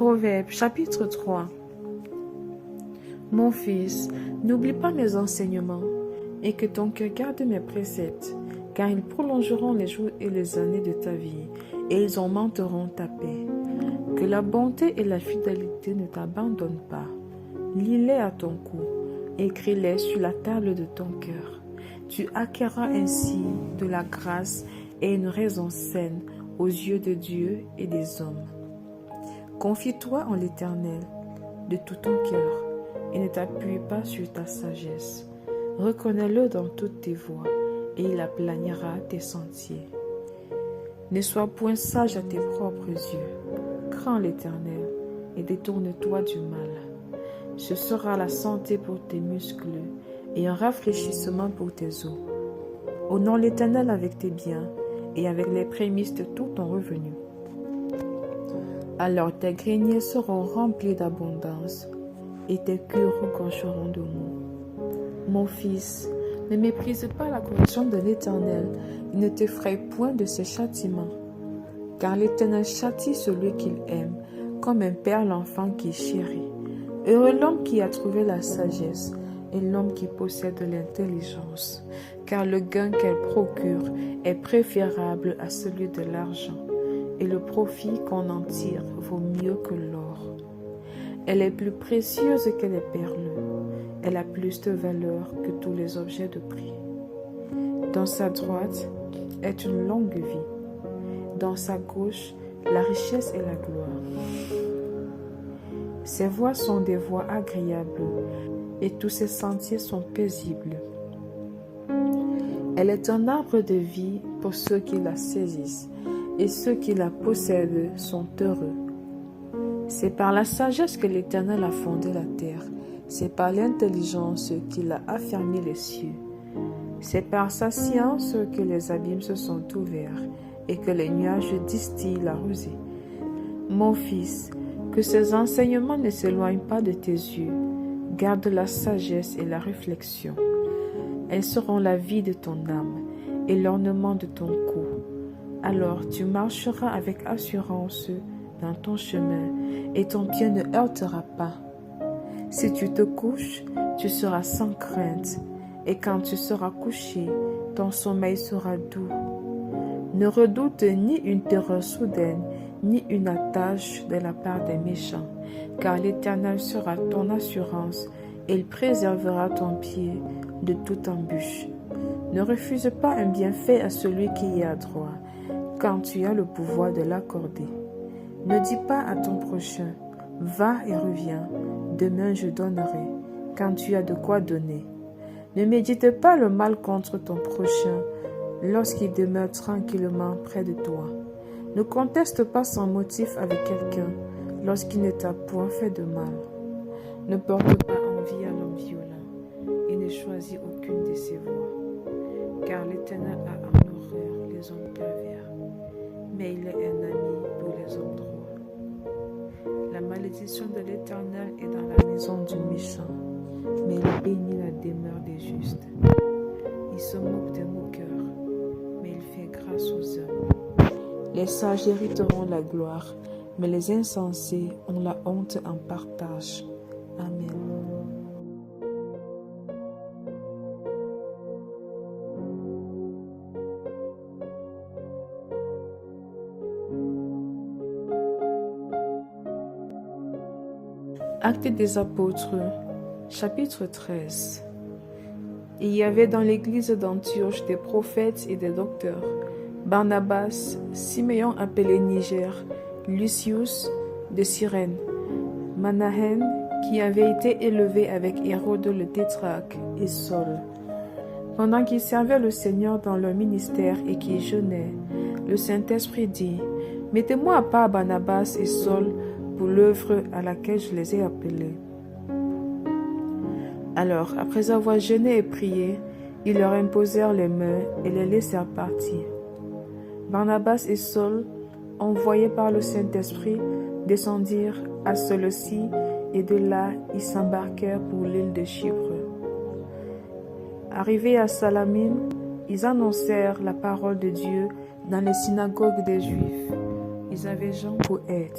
Proverbes chapitre 3. Mon fils, n'oublie pas mes enseignements, et que ton cœur garde mes préceptes, car ils prolongeront les jours et les années de ta vie, et ils augmenteront ta paix. Que la bonté et la fidélité ne t'abandonnent pas. Lis-les à ton cou, écris-les sur la table de ton cœur. Tu acquerras ainsi de la grâce et une raison saine aux yeux de Dieu et des hommes. Confie-toi en l'Éternel de tout ton cœur et ne t'appuie pas sur ta sagesse. Reconnais-le dans toutes tes voies et il aplanira tes sentiers. Ne sois point sage à tes propres yeux. Crains l'Éternel et détourne-toi du mal. Ce sera la santé pour tes muscles et un rafraîchissement pour tes os. Honore l'Éternel avec tes biens et avec les prémices de tout ton revenu. Alors tes greniers seront remplis d'abondance et tes cuves regorgeront de mou. Mon fils, ne méprise pas la correction de l'Éternel et ne t'effraie point de ses châtiments. Car l'Éternel châtie celui qu'il aime, comme un père l'enfant qu'il chérit. Heureux l'homme qui a trouvé la sagesse et l'homme qui possède l'intelligence, car le gain qu'elle procure est préférable à celui de l'argent, et le profit qu'on en tire vaut mieux que l'or. Elle est plus précieuse que les perles, elle a plus de valeur que tous les objets de prix. Dans sa droite est une longue vie, dans sa gauche la richesse et la gloire. Ses voies sont des voies agréables, et tous ses sentiers sont paisibles. Elle est un arbre de vie pour ceux qui la saisissent, et ceux qui la possèdent sont heureux. C'est par la sagesse que l'Éternel a fondé la terre, c'est par l'intelligence qu'il a affermi les cieux. C'est par sa science que les abîmes se sont ouverts, et que les nuages distillent la rosée. Mon fils, que ces enseignements ne s'éloignent pas de tes yeux. Garde la sagesse et la réflexion. Elles seront la vie de ton âme et l'ornement de ton cou. Alors tu marcheras avec assurance dans ton chemin et ton pied ne heurtera pas. Si tu te couches, tu seras sans crainte, et quand tu seras couché, ton sommeil sera doux. Ne redoute ni une terreur soudaine, ni une attache de la part des méchants, car l'Éternel sera ton assurance, et il préservera ton pied de toute embûche. Ne refuse pas un bienfait à celui qui est adroit, quand tu as le pouvoir de l'accorder. Ne dis pas à ton prochain, va et reviens, demain je donnerai, quand tu as de quoi donner. Ne médite pas le mal contre ton prochain, lorsqu'il demeure tranquillement près de toi. Ne conteste pas sans motif avec quelqu'un lorsqu'il ne t'a point fait de mal. Ne porte pas envie à l'homme violent et ne choisis aucune de ses voies, car l'Éternel a en horreur les hommes pervers, mais il est un ami pour les hommes droits. La malédiction de l'Éternel est dans la maison du méchant, mais il bénit la demeure des justes. Il se moque des moqueurs, mais il fait grâce aux hommes. Les sages hériteront la gloire, mais les insensés ont la honte en partage. Amen. Actes des apôtres, chapitre 13. Il y avait dans l'église d'Antioche des prophètes et des docteurs. Barnabas, Siméon appelé Niger, Lucius de Cyrène, Manahen qui avait été élevé avec Hérode le tétrarque et Saul. Pendant qu'ils servaient le Seigneur dans leur ministère et qu'ils jeûnaient, le Saint-Esprit dit, « Mettez-moi à part Barnabas et Saul pour l'œuvre à laquelle je les ai appelés. » Alors, après avoir jeûné et prié, ils leur imposèrent les mains et les laissèrent partir. Barnabas et Saul, envoyés par le Saint-Esprit, descendirent à Séleucie et de là ils s'embarquèrent pour l'île de Chypre. Arrivés à Salamine, ils annoncèrent la parole de Dieu dans les synagogues des Juifs. Ils avaient Jean pour aide.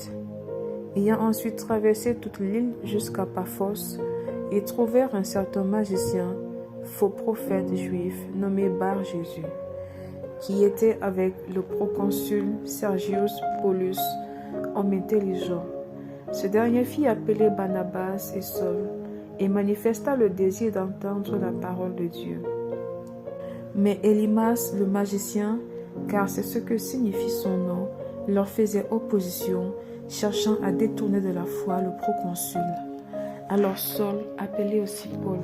Ayant ensuite traversé toute l'île jusqu'à Paphos, ils trouvèrent un certain magicien, faux prophète juif nommé Bar-Jésus, qui était avec le proconsul Sergius Paulus, homme intelligent. Ce dernier fit appeler Barnabas et Saul et manifesta le désir d'entendre la parole de Dieu. Mais Élymas le magicien, car c'est ce que signifie son nom, leur faisait opposition, cherchant à détourner de la foi le proconsul. Alors Saul, appelé aussi Paul,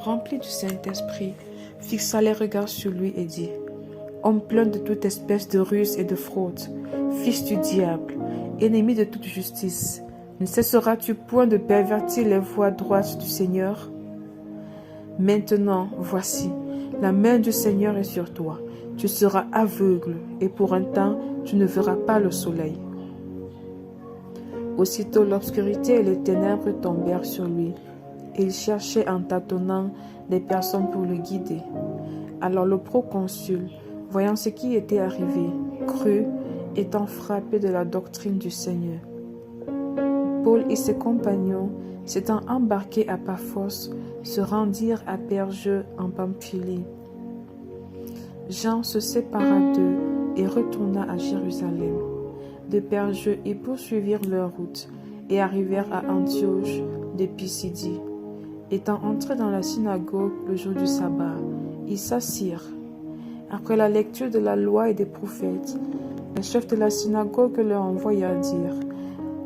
rempli du Saint-Esprit, fixa les regards sur lui et dit: Homme plein de toute espèce de ruse et de fraude, fils du diable, ennemi de toute justice, ne cesseras-tu point de pervertir les voies droites du Seigneur? Maintenant, voici, la main du Seigneur est sur toi. Tu seras aveugle, et pour un temps, tu ne verras pas le soleil. Aussitôt l'obscurité et les ténèbres tombèrent sur lui, et il cherchait en tâtonnant des personnes pour le guider. Alors le proconsul, voyant ce qui était arrivé, crut, étant frappé de la doctrine du Seigneur. Paul et ses compagnons, s'étant embarqués à Paphos, se rendirent à Perge en Pamphylie. Jean se sépara d'eux et retourna à Jérusalem. De Perge, ils poursuivirent leur route et arrivèrent à Antioche de Pisidie. Étant entrés dans la synagogue le jour du sabbat, ils s'assirent. Après la lecture de la loi et des prophètes, le chef de la synagogue leur envoya dire: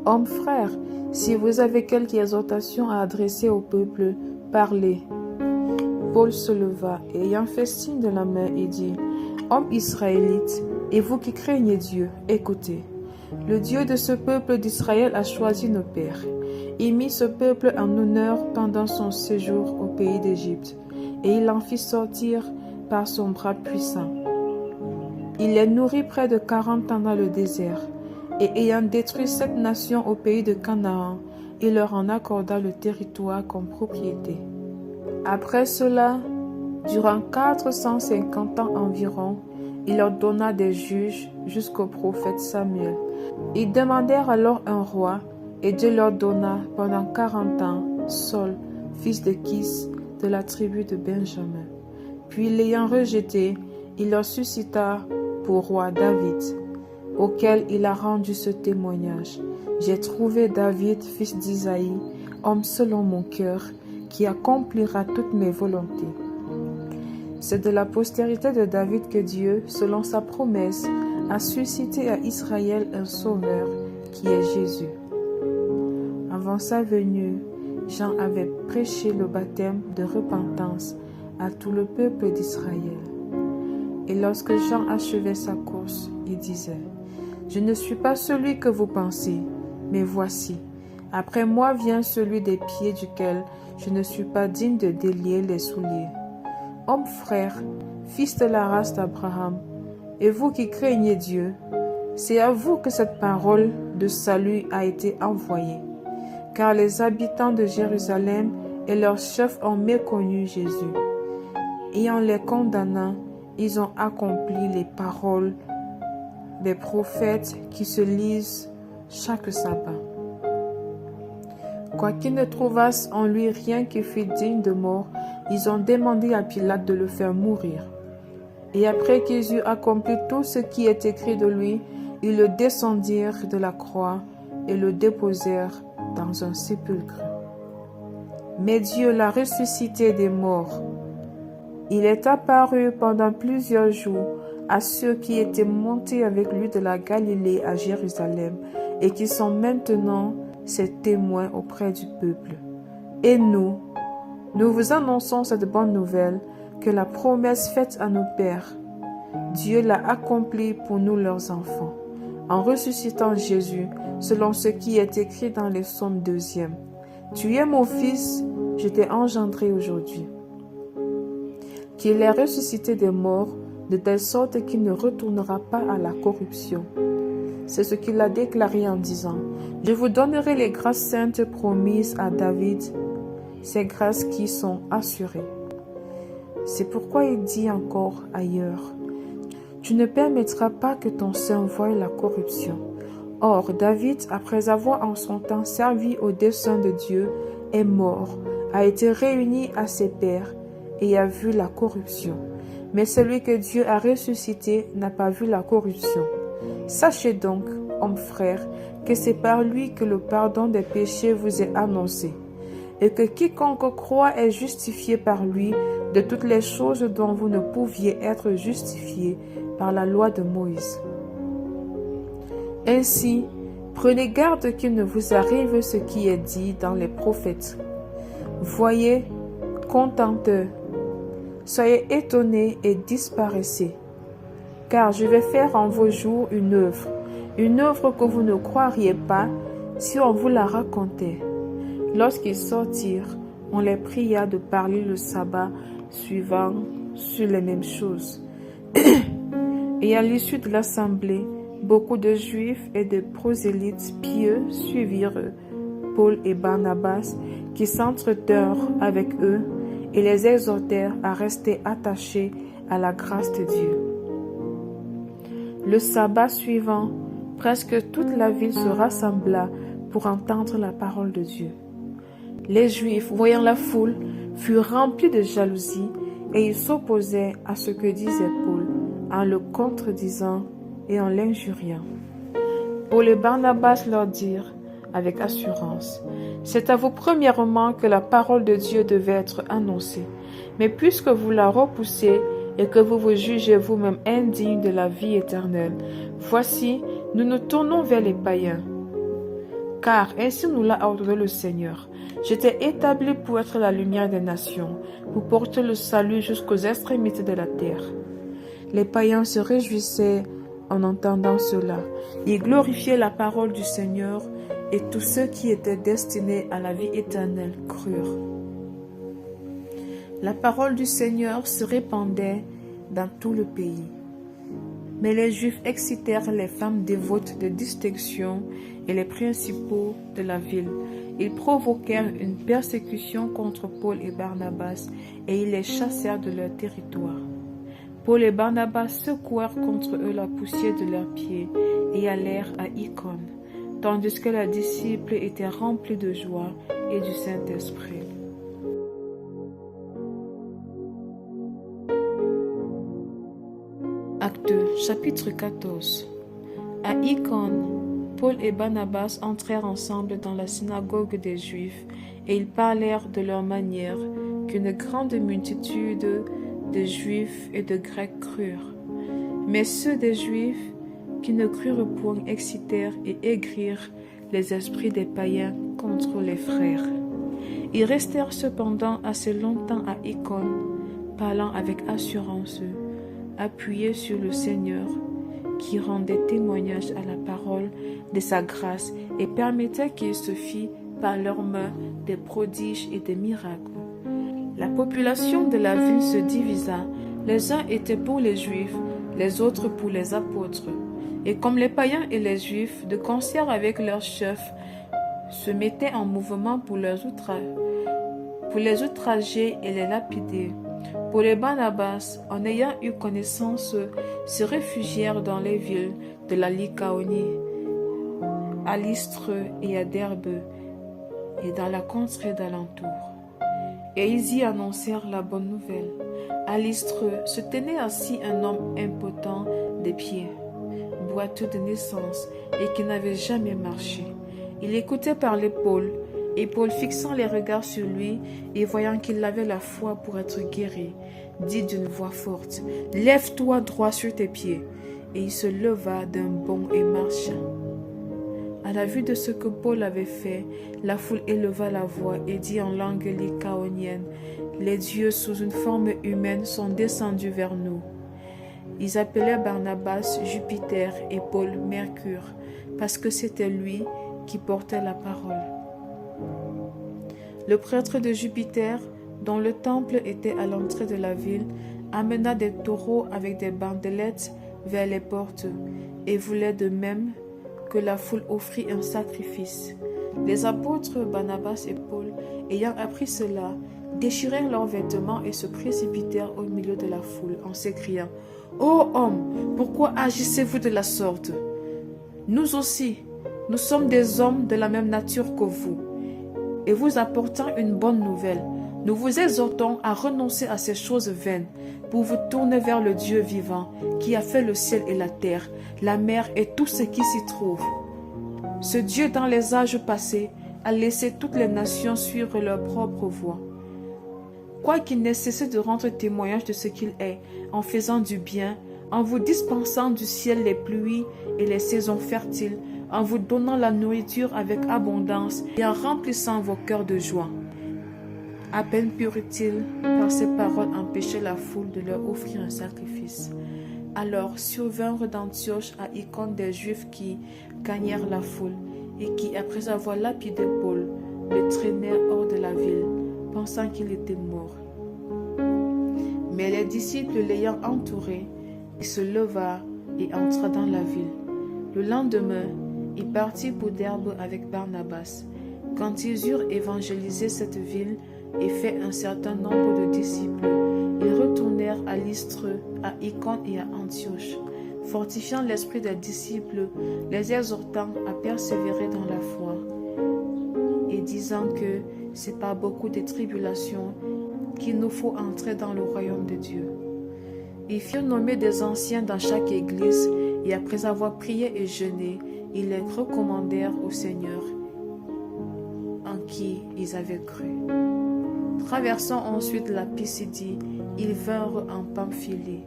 Hommes frères, si vous avez quelque exhortation à adresser au peuple, parlez. Paul se leva et ayant fait signe de la main, il dit: Hommes israélites, et vous qui craignez Dieu, écoutez. Le Dieu de ce peuple d'Israël a choisi nos pères. Il mit ce peuple en honneur pendant son séjour au pays d'Égypte, et il en fit sortir par son bras puissant. Il les nourrit près de 40 ans dans le désert, et ayant détruit 7 nations au pays de Canaan, il leur en accorda le territoire comme propriété. Après cela, durant 450 ans environ, il leur donna des juges jusqu'au prophète Samuel. Ils demandèrent alors un roi, et Dieu leur donna pendant 40 ans Saul, fils de Kis, de la tribu de Benjamin. Puis l'ayant rejeté, il leur suscita pour roi David, auquel il a rendu ce témoignage: J'ai trouvé David, fils d'Isaïe, homme selon mon cœur, qui accomplira toutes mes volontés. C'est de la postérité de David que Dieu, selon sa promesse, a suscité à Israël un sauveur, qui est Jésus. Avant sa venue, Jean avait prêché le baptême de repentance à tout le peuple d'Israël. Et lorsque Jean achevait sa course, il disait: Je ne suis pas celui que vous pensez, mais voici, après moi vient celui des pieds duquel je ne suis pas digne de délier les souliers. Hommes frères, fils de la race d'Abraham, et vous qui craignez Dieu, c'est à vous que cette parole de salut a été envoyée. Car les habitants de Jérusalem et leurs chefs ont méconnu Jésus. Et en les condamnant, ils ont accompli les paroles des prophètes qui se lisent chaque sabbat. Quoiqu'ils ne trouvassent en lui rien qui fût digne de mort, ils ont demandé à Pilate de le faire mourir. Et après qu'ils eurent accompli tout ce qui est écrit de lui, ils le descendirent de la croix et le déposèrent dans un sépulcre. Mais Dieu l'a ressuscité des morts. Il est apparu pendant plusieurs jours à ceux qui étaient montés avec lui de la Galilée à Jérusalem et qui sont maintenant ses témoins auprès du peuple. Et nous vous annonçons cette bonne nouvelle, que la promesse faite à nos pères, Dieu l'a accomplie pour nous leurs enfants, en ressuscitant Jésus, selon ce qui est écrit dans les psaumes 2e. Tu es mon fils, je t'ai engendré aujourd'hui. Qu'il est ressuscité des morts, de telle sorte qu'il ne retournera pas à la corruption. C'est ce qu'il a déclaré en disant: Je vous donnerai les grâces saintes promises à David, ces grâces qui sont assurées. C'est pourquoi il dit encore ailleurs: Tu ne permettras pas que ton sein voie la corruption. Or, David, après avoir en son temps servi au dessein de Dieu, est mort, a été réuni à ses pairs et a vu la corruption. Mais celui que Dieu a ressuscité n'a pas vu la corruption. Sachez donc, hommes frères, que c'est par lui que le pardon des péchés vous est annoncé, et que quiconque croit est justifié par lui de toutes les choses dont vous ne pouviez être justifiés par la loi de Moïse. Ainsi, prenez garde qu'il ne vous arrive ce qui est dit dans les prophètes. Voyez, contenteux, soyez étonnés et disparaissez, car je vais faire en vos jours une œuvre que vous ne croiriez pas si on vous la racontait. Lorsqu'ils sortirent, on les pria de parler le sabbat suivant sur les mêmes choses. Et à l'issue de l'assemblée, beaucoup de Juifs et de prosélytes pieux suivirent Paul et Barnabas, qui s'entretinrent avec eux et les exhortèrent à rester attachés à la grâce de Dieu. Le sabbat suivant, presque toute la ville se rassembla pour entendre la parole de Dieu. Les Juifs, voyant la foule, furent remplis de jalousie et ils s'opposaient à ce que disait Paul en le contredisant et en l'injuriant. Paul et Barnabas leur dirent avec assurance: c'est à vous premièrement que la parole de Dieu devait être annoncée. Mais puisque vous la repoussez et que vous vous jugez vous-même indigne de la vie éternelle, voici, nous nous tournons vers les païens. Car ainsi nous l'a ordonné le Seigneur: j'étais établi pour être la lumière des nations, pour porter le salut jusqu'aux extrémités de la terre. Les païens se réjouissaient en entendant cela. Ils glorifiaient la parole du Seigneur, et tous ceux qui étaient destinés à la vie éternelle crurent. La parole du Seigneur se répandait dans tout le pays. Mais les Juifs excitèrent les femmes dévotes de distinction et les principaux de la ville. Ils provoquèrent une persécution contre Paul et Barnabas et ils les chassèrent de leur territoire. Paul et Barnabas secouèrent contre eux la poussière de leurs pieds et allèrent à Icône, tandis que les disciples étaient remplis de joie et du Saint-Esprit. Acte 2, chapitre 14. À Icône, Paul et Barnabas entrèrent ensemble dans la synagogue des Juifs et ils parlèrent de leur manière qu'une grande multitude de Juifs et de Grecs crurent. Mais ceux des Juifs qui ne crurent point excitèrent et aigrirent les esprits des païens contre les frères. Ils restèrent cependant assez longtemps à Icône, parlant avec assurance, appuyés sur le Seigneur, qui rendait témoignage à la parole de sa grâce et permettait qu'il se fît par leurs mains des prodiges et des miracles. La population de la ville se divisa, les uns étaient pour les Juifs, les autres pour les apôtres. Et comme les païens et les Juifs, de concert avec leurs chefs, se mettaient en mouvement pour les outrager et les lapider, Paul et Barnabas, en ayant eu connaissance, se réfugièrent dans les villes de la Lycaonie, à Lystre et à Derbe, et dans la contrée d'alentour. Et ils y annoncèrent la bonne nouvelle. À Lystre se tenait assis un homme impotent des pieds, boiteux de naissance et qui n'avait jamais marché. Il écoutait parler Paul, et Paul, fixant les regards sur lui et voyant qu'il avait la foi pour être guéri, dit d'une voix forte: « Lève-toi droit sur tes pieds. » Et il se leva d'un bond et marcha. À la vue de ce que Paul avait fait, la foule éleva la voix et dit en langue lycaonienne: « Les dieux sous une forme humaine sont descendus vers nous. » Ils appelèrent Barnabas Jupiter et Paul Mercure, parce que c'était lui qui portait la parole. Le prêtre de Jupiter, dont le temple était à l'entrée de la ville, amena des taureaux avec des bandelettes vers les portes et voulait de même que la foule offrit un sacrifice. Les apôtres Barnabas et Paul, ayant appris cela, déchirèrent leurs vêtements et se précipitèrent au milieu de la foule en s'écriant: « Ô hommes, pourquoi agissez-vous de la sorte? Nous aussi, Nous sommes des hommes de la même nature que vous. Et vous apportant une bonne nouvelle, nous vous exhortons à renoncer à ces choses vaines pour vous tourner vers le Dieu vivant qui a fait le ciel et la terre, la mer et tout ce qui s'y trouve. Ce Dieu dans les âges passés a laissé toutes les nations suivre leur propre voie. Quoiqu'il n'ait cessé de rendre témoignage de ce qu'il est, en faisant du bien, en vous dispensant du ciel les pluies et les saisons fertiles, en vous donnant la nourriture avec abondance et en remplissant vos cœurs de joie. À peine purent-ils, par ces paroles, empêcher la foule de leur offrir un sacrifice. Alors survinrent d'Antioche à Icône des Juifs qui gagnèrent la foule et qui, après avoir lapidé Paul, le traînèrent hors de la ville, pensant qu'il était mort. Mais les disciples l'ayant entouré, il se leva et entra dans la ville. Le lendemain, il partit pour Derbe avec Barnabas. Quand ils eurent évangélisé cette ville et fait un certain nombre de disciples, ils retournèrent à Lystre, à Icône et à Antioche, fortifiant l'esprit des disciples, les exhortant à persévérer dans la foi, et disant que c'est par beaucoup de tribulations qu'il nous faut entrer dans le royaume de Dieu. Ils firent nommer des anciens dans chaque église, et après avoir prié et jeûné, ils les recommandèrent au Seigneur, en qui ils avaient cru. Traversant ensuite la Pisidie, ils vinrent en Pamphylie,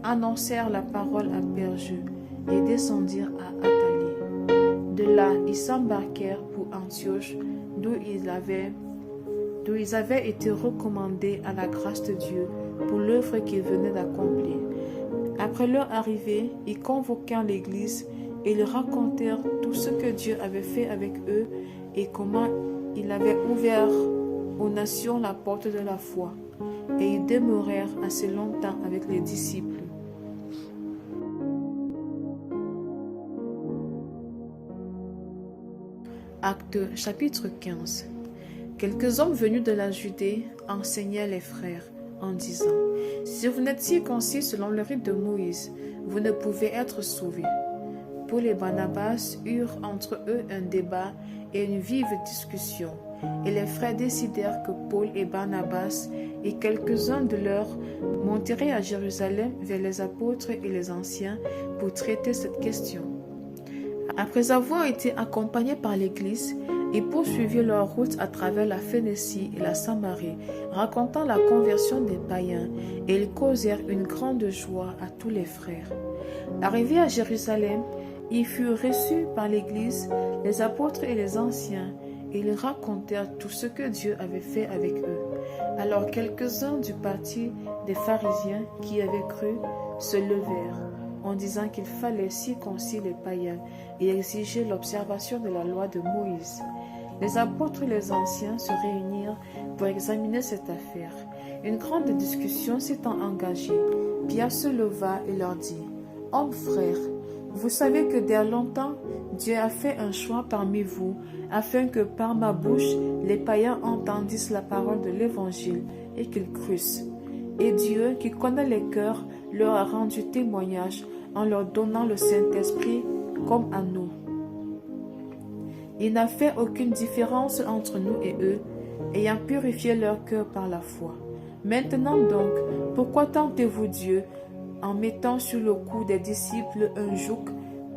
annoncèrent la parole à Perge et descendirent à Attalie. De là, ils s'embarquèrent pour Antioche, d'où ils avaient été recommandés à la grâce de Dieu pour l'œuvre qu'ils venaient d'accomplir. Après leur arrivée, ils convoquèrent l'Église et ils racontèrent tout ce que Dieu avait fait avec eux et comment il avait ouvert aux nations la porte de la foi. Et ils demeurèrent assez longtemps avec les disciples. Actes chapitre 15. Quelques hommes venus de la Judée enseignaient les frères en disant: si vous n'êtes circoncis selon le rite de Moïse, vous ne pouvez être sauvés. Paul et Barnabas eurent entre eux un débat et une vive discussion, et les frères décidèrent que Paul et Barnabas et quelques-uns de leurs monteraient à Jérusalem vers les apôtres et les anciens pour traiter cette question. Après avoir été accompagnés par l'Église, ils poursuivirent leur route à travers la Phénicie et la Samarie, racontant la conversion des païens, et ils causèrent une grande joie à tous les frères. Arrivés à Jérusalem, ils furent reçus par l'Église, les apôtres et les anciens, et ils racontèrent tout ce que Dieu avait fait avec eux. Alors quelques-uns du parti des pharisiens qui avaient cru se levèrent, en disant qu'il fallait circoncire les païens et exiger l'observation de la loi de Moïse. Les apôtres et les anciens se réunirent pour examiner cette affaire. Une grande discussion s'étant engagée, Pierre se leva et leur dit: hommes frères, vous savez que dès longtemps, Dieu a fait un choix parmi vous, afin que par ma bouche, les païens entendissent la parole de l'Évangile et qu'ils crussent. Et Dieu, qui connaît les cœurs, leur a rendu témoignage en leur donnant le Saint-Esprit comme à nous. Il n'a fait aucune différence entre nous et eux, ayant purifié leur cœur par la foi. Maintenant donc, pourquoi tentez-vous Dieu en mettant sur le cou des disciples un joug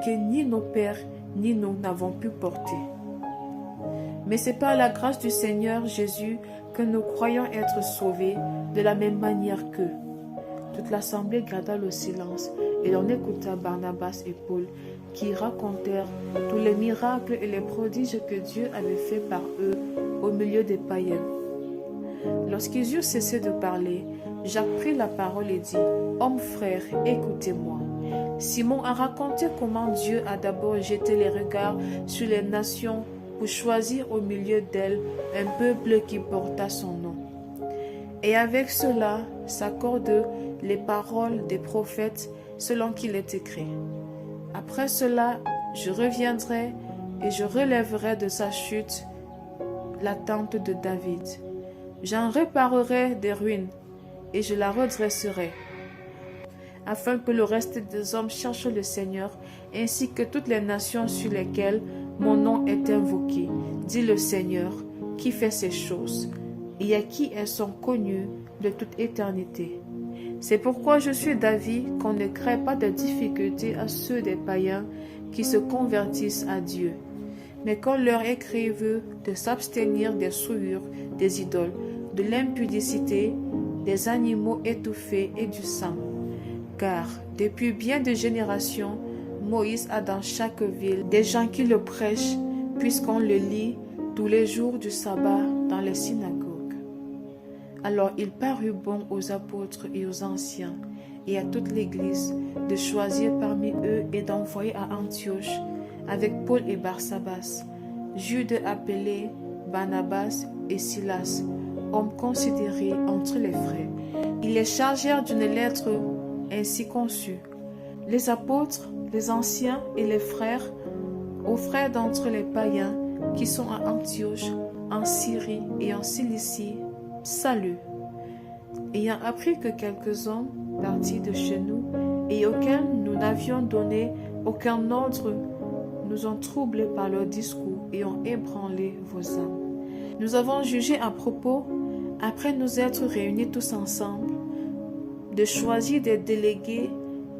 que ni nos pères ni nous n'avons pu porter? Mais c'est par la grâce du Seigneur Jésus que nous croyons être sauvés de la même manière qu'eux. Toute l'assemblée garda le silence et l'on écouta Barnabas et Paul qui racontèrent tous les miracles et les prodiges que Dieu avait faits par eux au milieu des païens. Lorsqu'ils eurent cessé de parler, Jacques prit la parole et dit: hommes frères, écoutez-moi. Simon a raconté comment Dieu a d'abord jeté les regards sur les nations pour choisir au milieu d'elles un peuple qui porta son nom. Et avec cela s'accordent les paroles des prophètes selon qu'il est écrit: après cela, je reviendrai et je relèverai de sa chute la tente de David. J'en réparerai des ruines et je la redresserai, afin que le reste des hommes cherche le Seigneur, ainsi que toutes les nations sur lesquelles mon nom est invoqué, dit le Seigneur, qui fait ces choses, et à qui elles sont connues de toute éternité. C'est pourquoi je suis d'avis qu'on ne crée pas de difficulté à ceux des païens qui se convertissent à Dieu, mais qu'on leur écrive de s'abstenir des souillures, des idoles, de l'impudicité, des animaux étouffés et du sang. Car depuis bien des générations, Moïse a dans chaque ville des gens qui le prêchent, puisqu'on le lit tous les jours du sabbat dans les synagogues. Alors il parut bon aux apôtres et aux anciens et à toute l'Église de choisir parmi eux et d'envoyer à Antioche avec Paul et Barsabas, Jude appelé Barnabas et Silas, hommes considérés entre les frères. Ils les chargèrent d'une lettre ainsi conçue. Les apôtres, les anciens et les frères, aux frères d'entre les païens qui sont à Antioche, en Syrie et en Cilicie, salut. Ayant appris que quelques hommes partis de chez nous et auxquels nous n'avions donné aucun ordre nous ont troublés par leur discours et ont ébranlé vos âmes. Nous avons jugé à propos, après nous être réunis tous ensemble, de choisir des délégués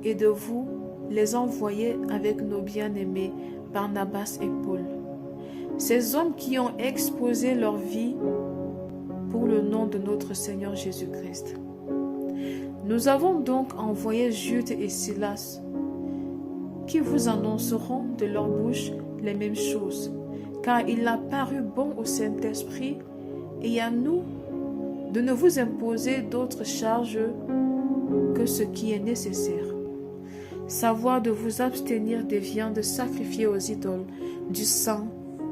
et de vous les envoyer avec nos bien-aimés Barnabas et Paul. Ces hommes qui ont exposé leur vie pour le nom de notre Seigneur Jésus-Christ. Nous avons donc envoyé Jude et Silas, qui vous annonceront de leur bouche les mêmes choses, car il a paru bon au Saint-Esprit et à nous de ne vous imposer d'autres charges que ce qui est nécessaire. Savoir de vous abstenir des viandes sacrifiées aux idoles, du sang,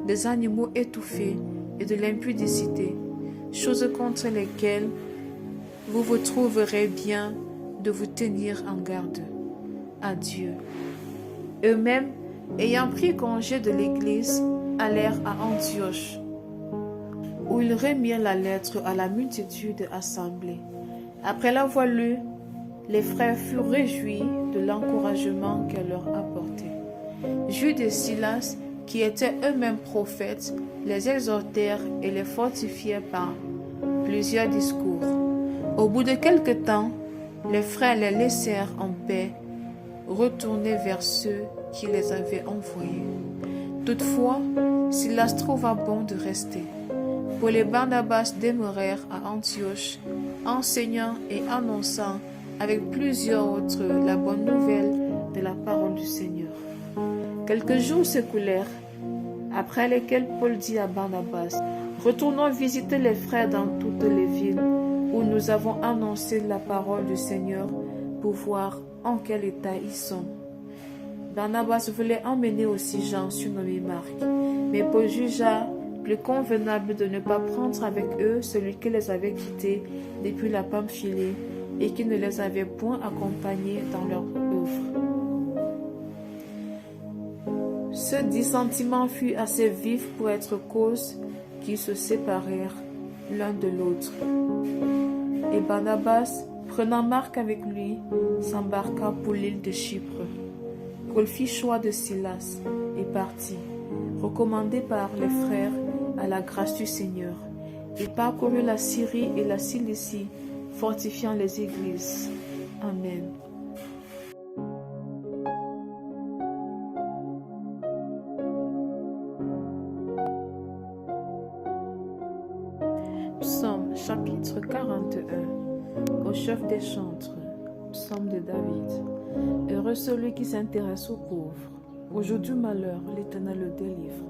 des animaux étouffés et de l'impudicité, choses contre lesquelles vous vous trouverez bien de vous tenir en garde. Adieu. Eux-mêmes, ayant pris congé de l'Église, allèrent à Antioche, où ils remirent la lettre à la multitude assemblée. Après l'avoir lue, les frères furent réjouis de l'encouragement qu'elle leur apportait. Jude et Silas, qui étaient eux-mêmes prophètes, les exhortèrent et les fortifièrent par plusieurs discours. Au bout de quelque temps, les frères les laissèrent en paix, retournés vers ceux qui les avaient envoyés. Toutefois, Silas trouva bon de rester. Paul et Barnabas demeurèrent à Antioche, enseignant et annonçant avec plusieurs autres la bonne nouvelle de la parole du Seigneur. Quelques jours s'écoulèrent, après lesquels Paul dit à Barnabas, « Retournons visiter les frères dans toutes les villes où nous avons annoncé la parole du Seigneur pour voir en quel état ils sont. » Barnabas voulait emmener aussi Jean surnommé Marc, mais Paul jugea plus convenable de ne pas prendre avec eux celui qui les avait quittés depuis la Pamphylie et qui ne les avait point accompagnés dans leur œuvre. Ce dissentiment fut assez vif pour être cause qu'ils se séparèrent l'un de l'autre. Et Barnabas, prenant Marc avec lui, s'embarqua pour l'île de Chypre. Paul fit choix de Silas et partit, recommandé par les frères à la grâce du Seigneur, et parcourut la Syrie et la Cilicie, fortifiant les églises. Amen. Psaume chapitre 41. Au chef des chantres. Psaume de David. Heureux celui qui s'intéresse aux pauvres. Au jour du malheur, l'Éternel le délivre.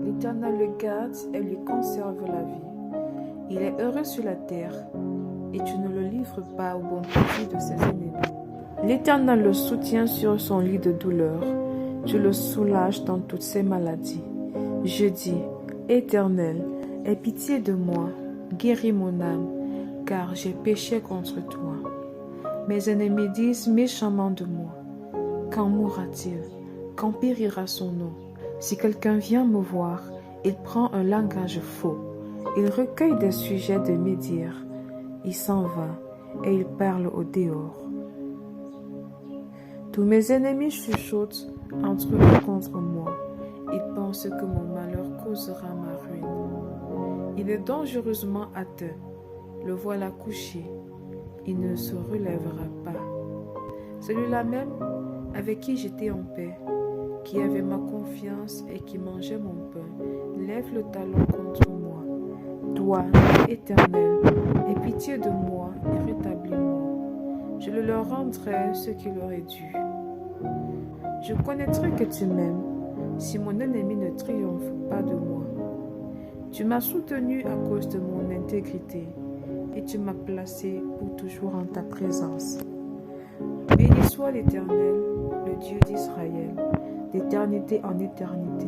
L'Éternel le garde et lui conserve la vie. Il est heureux sur la terre, et tu ne le livres pas au bon profit de ses ennemis. L'Éternel le soutient sur son lit de douleur. Tu le soulages dans toutes ses maladies. Je dis, Éternel, aie pitié de moi, guéris mon âme, car j'ai péché contre toi. Mes ennemis disent méchamment de moi. Quand mourra-t-il? Quand périra son nom? Si quelqu'un vient me voir, il prend un langage faux. Il recueille des sujets de médire. Il s'en va et il parle au dehors. Tous mes ennemis chuchotent entre eux contre moi. Il pense que mon malheur causera ma ruine. Il est dangereusement atteint. Le voilà couché. Il ne se relèvera pas. Celui-là même avec qui j'étais en paix, qui avait ma confiance et qui mangeait mon pain, lève le talon contre moi. Toi, Éternel, aie pitié de moi et rétablis-moi. Je le leur rendrai ce qui leur est dû. Je connaîtrai que tu m'aimes si mon ennemi ne triomphe pas de moi. Tu m'as soutenu à cause de mon intégrité et tu m'as placé pour toujours en ta présence. Béni soit l'Éternel, le Dieu d'Israël, d'éternité en éternité.